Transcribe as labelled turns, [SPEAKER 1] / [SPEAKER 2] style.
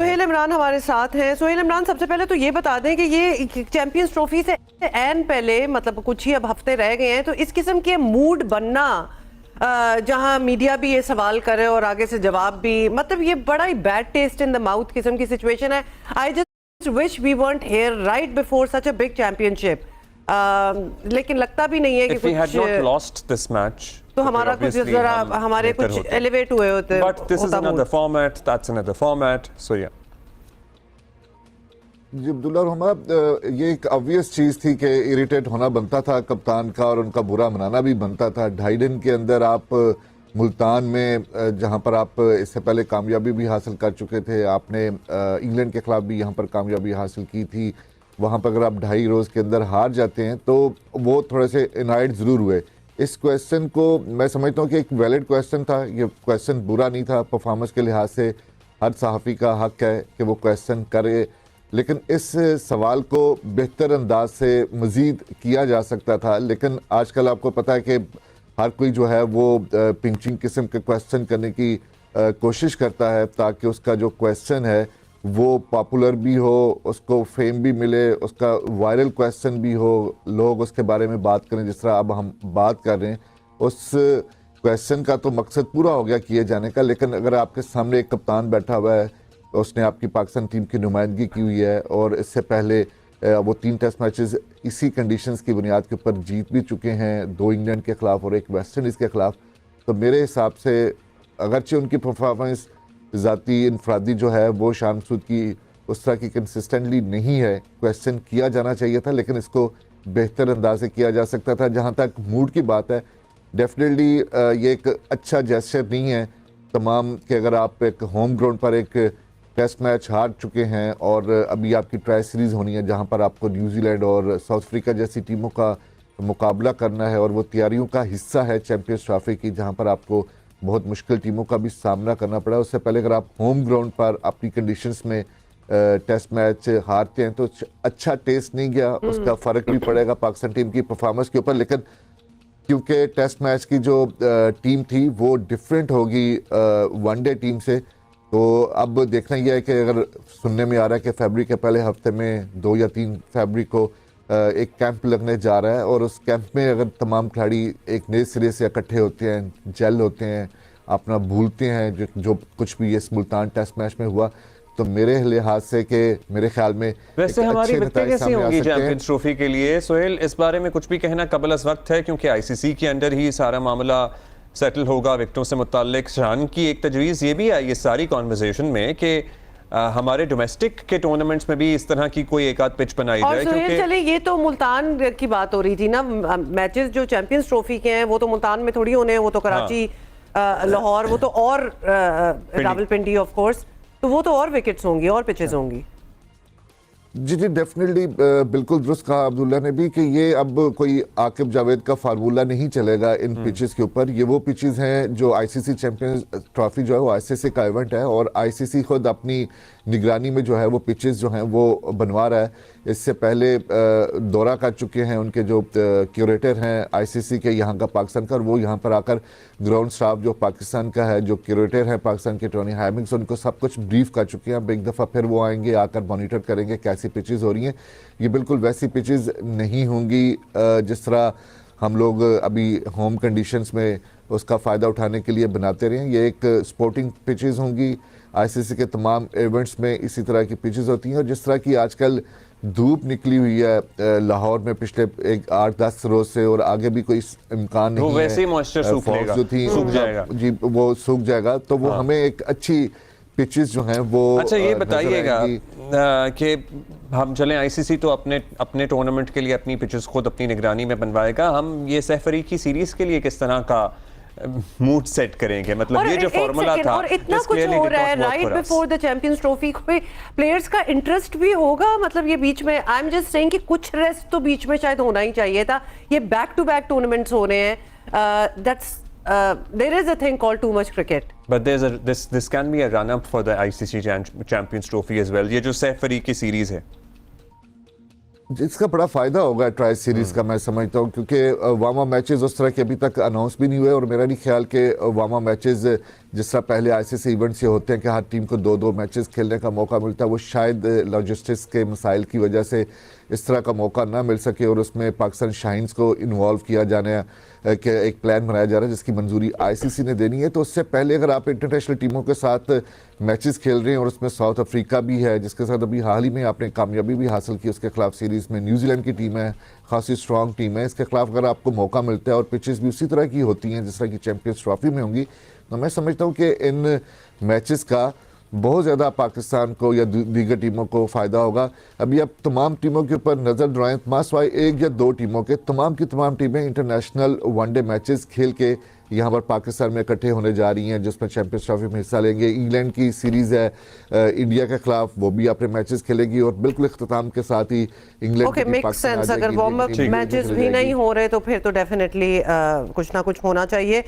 [SPEAKER 1] सोहेल इमरान हमारे साथ हैं। सोहेल इमरान, सबसे पहले तो ये बता दें कि ये चैंपियंस ट्रॉफी से एन पहले, मतलब कुछ ही अब हफ्ते रह गए हैं, तो इस किस्म के मूड बनना जहां मीडिया भी ये सवाल करे और आगे से जवाब भी, मतलब ये बड़ा ही bad taste in the mouth किस्म की सिचुएशन है। I just wish we weren't here right before such a big championship, लेकिन लगता भी नहीं है कि
[SPEAKER 2] कुछ
[SPEAKER 1] तो हमारा कुछ जरा हमारे कुछ एलिवेट हुए होते।
[SPEAKER 2] But this is another format, that's another format, so yeah.
[SPEAKER 3] जी अब्दुल्ला रहमा, ये एक ऑब्वियस चीज़ थी कि इरिटेट होना बनता था कप्तान का और उनका बुरा मनाना भी बनता था। 2.5 दिन के अंदर आप मुल्तान में, जहां पर आप इससे पहले कामयाबी भी हासिल कर चुके थे, आपने इंग्लैंड के खिलाफ भी यहां पर कामयाबी हासिल की थी, वहां पर अगर आप 2.5 रोज़ के अंदर हार जाते हैं तो वो थोड़े से इनाइट ज़रूर हुए। इस क्वेश्चन को मैं समझता हूँ कि एक वैलिड क्वेश्चन था, ये क्वेश्चन बुरा नहीं था। परफॉर्मेंस के लिहाज से हर सहाफ़ी का हक है कि वो क्वेश्चन करे, लेकिन इस सवाल को बेहतर अंदाज से मज़ीद किया जा सकता था। लेकिन आजकल आपको पता है कि हर कोई जो है वो पिंचिंग किस्म के क्वेश्चन करने की कोशिश करता है ताकि उसका जो क्वेश्चन है वो पॉपुलर भी हो, उसको फेम भी मिले, उसका वायरल क्वेश्चन भी हो, लोग उसके बारे में बात करें। जिस तरह अब हम बात कर रहे हैं, उस क्वेश्चन का तो मकसद पूरा हो गया किए जाने का। लेकिन अगर आपके सामने एक कप्तान बैठा हुआ है, उसने आपकी पाकिस्तान टीम की नुमाइंदगी की हुई है और इससे पहले वो 3 टेस्ट मैचेस इसी कंडीशंस की बुनियाद के ऊपर जीत भी चुके हैं, 2 इंग्लैंड के ख़िलाफ़ और 1 वेस्ट इंडीज़ के ख़िलाफ़, तो मेरे हिसाब से अगरचे उनकी परफॉर्मेंस ज़ाती इनफरादी जो है वो शान मसूद की उस तरह की कंसिस्टेंटली नहीं है, क्वेश्चन किया जाना चाहिए था, लेकिन इसको बेहतर अंदाज से किया जा सकता था। जहाँ तक मूड की बात है, डेफिनेटली ये एक अच्छा जेस्चर नहीं है तमाम कि अगर आप एक होम ग्राउंड पर एक टेस्ट मैच हार चुके हैं और अभी आपकी ट्राई सीरीज़ होनी है जहाँ पर आपको न्यूजीलैंड और साउथ अफ्रीका जैसी टीमों का मुकाबला करना है और वो तैयारियों का हिस्सा है चैंपियंस ट्रॉफी की, जहाँ पर आपको बहुत मुश्किल टीमों का भी सामना करना पड़ा। उससे पहले अगर आप होम ग्राउंड पर अपनी कंडीशंस में टेस्ट मैच हारते हैं तो अच्छा टेस्ट नहीं गया, उसका फ़र्क भी पड़ेगा पाकिस्तान टीम की परफॉर्मेंस के ऊपर। लेकिन क्योंकि टेस्ट मैच की जो टीम थी वो डिफरेंट होगी वनडे टीम से, तो अब देखना यह है कि अगर सुनने में आ रहा है कि फरवरी के पहले हफ्ते में 2 या 3 फरवरी को एक कैंप लगने जा रहा है और उस कैंप में अगर तमाम खिलाड़ी एक नए सिरे से इकट्ठे होते हैं, जेल होते हैं, अपना भूलते हैं जो कुछ भी इस मुल्तान टेस्ट मैच में हुआ, तो मेरे लिहाज से कि मेरे ख्याल में
[SPEAKER 2] वैसे हमारी विकेटें कैसी होंगी चैंपियंस ट्रॉफी के लिए? सोहेल, इस बारे में कुछ भी कहना कबल अज़ वक्त है क्योंकि आईसीसी के अंदर ही सारा मामला सेटल होगा विकेटों से मुताल्लिक। शान की एक तजवीज़ ये भी आई इस सारी कॉन्वर्सेशन में कि हमारे डोमेस्टिक के टूर्नामेंट्स में भी इस तरह की कोई एक आध पिच बनाई जाए।
[SPEAKER 1] क्योंकि चले ये तो मुल्तान की बात हो रही थी ना, मैचेस जो चैंपियंस ट्रॉफी के हैं वो तो मुल्तान में थोड़ी होने हैं, वो तो कराची, लाहौर, वो तो और रावलपिंडी ऑफ कोर्स, तो वो तो और विकेट्स होंगी और पिचेस होंगी।
[SPEAKER 3] जी जी डेफिनेटली, बिल्कुल दुरुस्त कहा अब्दुल्ला ने भी कि ये अब कोई आकिब जावेद का फार्मूला नहीं चलेगा इन पिचेस के ऊपर। ये वो पिचेस हैं जो आईसीसी चैंपियंस ट्रॉफी जो है वो आईसीसी का इवेंट है और आईसीसी खुद अपनी निगरानी में जो है वो पिचेस जो हैं वो बनवा रहा है। इससे पहले दौरा कर चुके हैं उनके जो क्यूरेटर हैं आईसीसी के यहाँ का पाकिस्तान का, और वो यहाँ पर आकर ग्राउंड स्टाफ जो पाकिस्तान का है, जो क्यूरेटर है पाकिस्तान के टोनी हैमिंग्स, उनको सब कुछ ब्रीफ कर चुके हैं। अब एक दफ़ा फिर वो आएंगे, आकर मॉनिटर करेंगे कैसी पिचेस हो रही हैं। ये बिल्कुल वैसी पिचेस नहीं होंगी जिस तरह हम लोग अभी होम कंडीशंस में उसका फ़ायदा उठाने के लिए बनाते रहे हैं। ये एक स्पोर्टिंग पिचेस होंगी। आईसीसी के तमाम इवेंट्स में इसी तरह की पिचेस होती हैं और जिस तरह की आजकल धूप निकली हुई है लाहौर में पिछले 8-10 रोज से और आगे भी कोई इम्कान नहीं है,
[SPEAKER 2] वो वैसे ही मॉइस्चर सूख जाएगा
[SPEAKER 3] जी, वो सूख जाएगा, तो वो हमें एक अच्छी पिचेस जो हैं वो।
[SPEAKER 2] अच्छा ये बताइएगा कि हम चलें, आईसीसी तो अपने टूर्नामेंट के लिए अपनी पिचेस खुद अपनी निगरानी में बनवाएगा, हम ये सैफरी की सीरीज के लिए किस तरह का मूड सेट करेंगे? मतलब ये जो फॉर्मूला था,
[SPEAKER 1] और इतना कुछ हो रहा है right before the champions trophy, कोई प्लेयर्स का इंटरेस्ट भी होगा, मतलब ये बीच में, आई एम जस्ट सेइंग कि कुछ रेस्ट तो बीच में शायद होना ही चाहिए था। ये बैक टू बैक टूर्नामेंट्स हो रहे हैं, that's there is a thing called too much cricket,
[SPEAKER 2] but this can be a run up for the ICC Champions Trophy as well। ये जो सैफरी की सीरीज है
[SPEAKER 3] इसका बड़ा फ़ायदा होगा ट्राई सीरीज़ का, मैं समझता हूँ, क्योंकि वामा मैचेस उस तरह के अभी तक अनाउंस भी नहीं हुए और मेरा नहीं ख्याल कि वामा मैचेस जिस तरह पहले आईसीसी इवेंट्स ये होते हैं कि हर टीम को 2-2 मैचेस खेलने का मौका मिलता है, वो शायद लॉजिस्टिक्स के मसाइल की वजह से इस तरह का मौका ना मिल सके और उसमें पाकिस्तान शाहीन्स को इन्वॉल्व किया जाने के एक प्लान बनाया जा रहा है जिसकी मंजूरी आईसीसी ने देनी है। तो उससे पहले अगर आप इंटरनेशनल टीमों के साथ मैचेस खेल रहे हैं और उसमें साउथ अफ्रीका भी है जिसके साथ अभी हाल ही में आपने कामयाबी भी हासिल की, उसके खिलाफ सीरीज़ में न्यूजीलैंड की टीम है, खासी स्ट्रॉन्ग टीम है, इसके खिलाफ अगर आपको मौका मिलता है और पिचेस भी उसी तरह की होती हैं जिस तरह की चैंपियंस ट्रॉफी में होंगी, तो मैं समझता हूँ कि इन मैचेस का बहुत ज़्यादा पाकिस्तान को या दीगर टीमों को फ़ायदा होगा। अभी आप तमाम टीमों के ऊपर नज़र दौड़ाएं, मासवाई 1 या 2 टीमों के तमाम की तमाम टीमें इंटरनेशनल वनडे मैचेस खेल के यहाँ पर पाकिस्तान में इकट्ठे होने जा रही हैं जिसमें चैंपियंस ट्रॉफी में हिस्सा लेंगे। इंग्लैंड की सीरीज़ है इंडिया के खिलाफ, वो भी अपने मैचेस खेलेगी और बिल्कुल इख्तिताम के साथ ही इंग्लैंड
[SPEAKER 1] ओके, मेक सेंस। अगर वार्म अप मैचेस भी नहीं हो रहे तो फिर तो डेफिनेटली कुछ ना कुछ होना चाहिए।